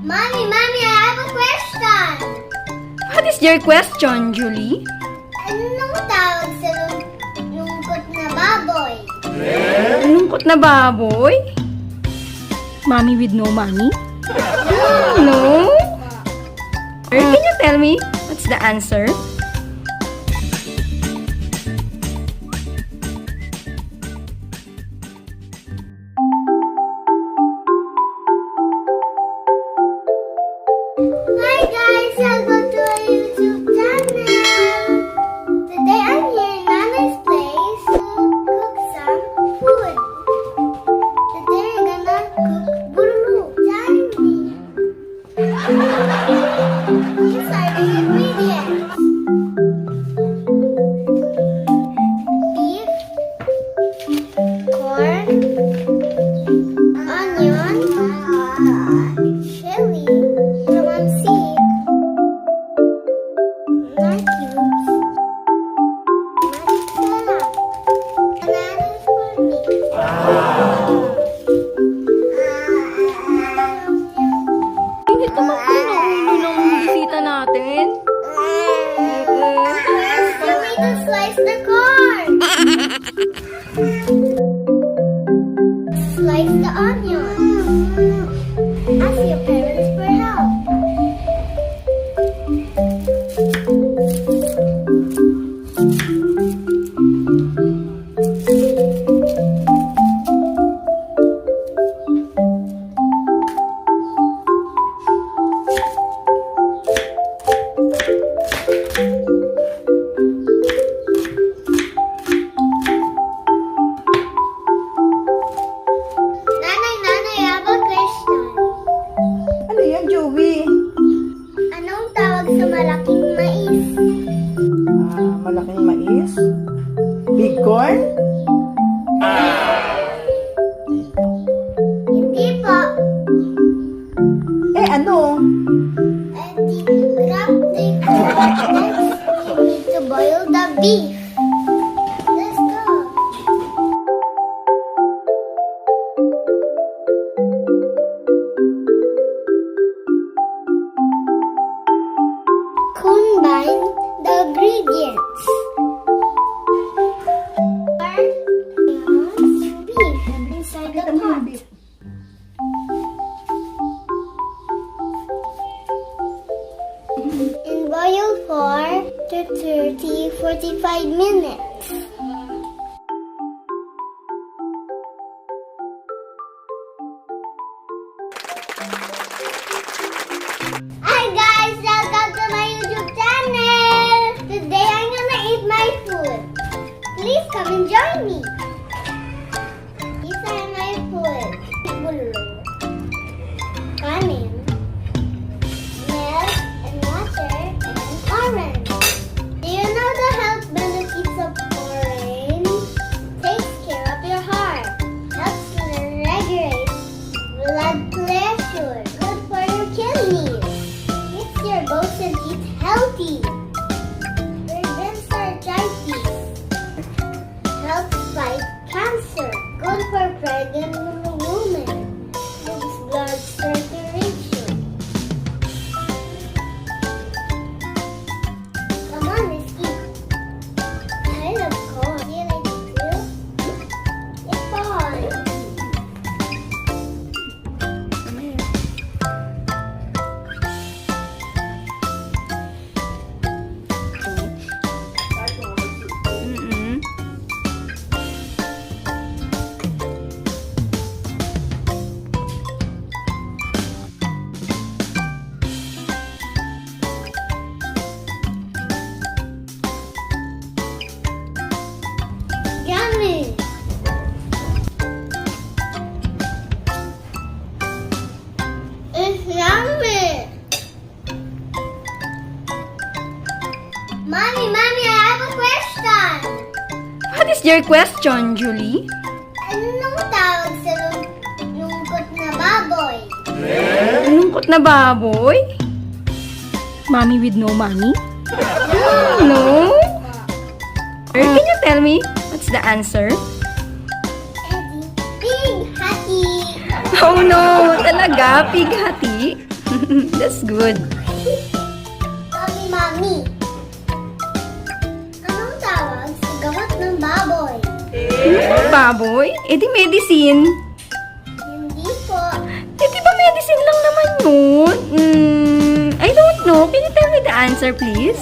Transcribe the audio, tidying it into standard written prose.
Mommy, I have a question. What is your question, Djoullie? Anong tawag sa lungkot na baboy? Lungkot na baboy? Mommy with no money? No? Can you tell me what's the answer? Hi guys, welcome to our YouTube channel. Today I'm here in Nana's place to cook some food. Today we're gonna cook bulalo. Join me. These are the ingredients: beef, corn, onion, chili, lemon seed, nut cubes, masala, bananas for me. Hindi naman ulo ng bisita natin. First, you need to slice the corn. Slice the onion. Ask your parents for help. Nanay, I have a question. Ano yan, Joey? Anong tawag sa malaking mais? Malaking mais? Big corn? Hindi po. Ano? Grab the corn. Next, you need to boil the beef. Let's go. Combine the ingredients. Corn, onions, beef inside the pot. And boil for 30-45 minutes. Hi guys, welcome to my YouTube channel. Today I'm gonna eat my food. Please come and join me. These are my food. Bulalo, kanin, milk and water, and orange. Do you know the health benefits of orange? Takes care of your heart. Helps regulate blood pressure. Good for your kidneys. Keeps your bones and teeth healthy. Prevents arthritis. Helps fight cancer. Good for pregnant women. Gives blood circulation. Come on, let's eat. I love corn. You like it too? It's fun. Yummy. It's yummy. Mommy, I have a question. What is your question, Djoullie? Anong tawag sa lungkot na baboy? Lungkot na baboy? Mommy with no money? No? Can you tell me what's the answer? Eddie, pig hati. Oh no, talaga? Pig hati? That's good. Mami. Anong tawag sa gamot ng baboy? Baboy? Eh di medicine. Hindi po. Eh di ba medicine lang naman yun? I don't know. Can you tell me the answer, please?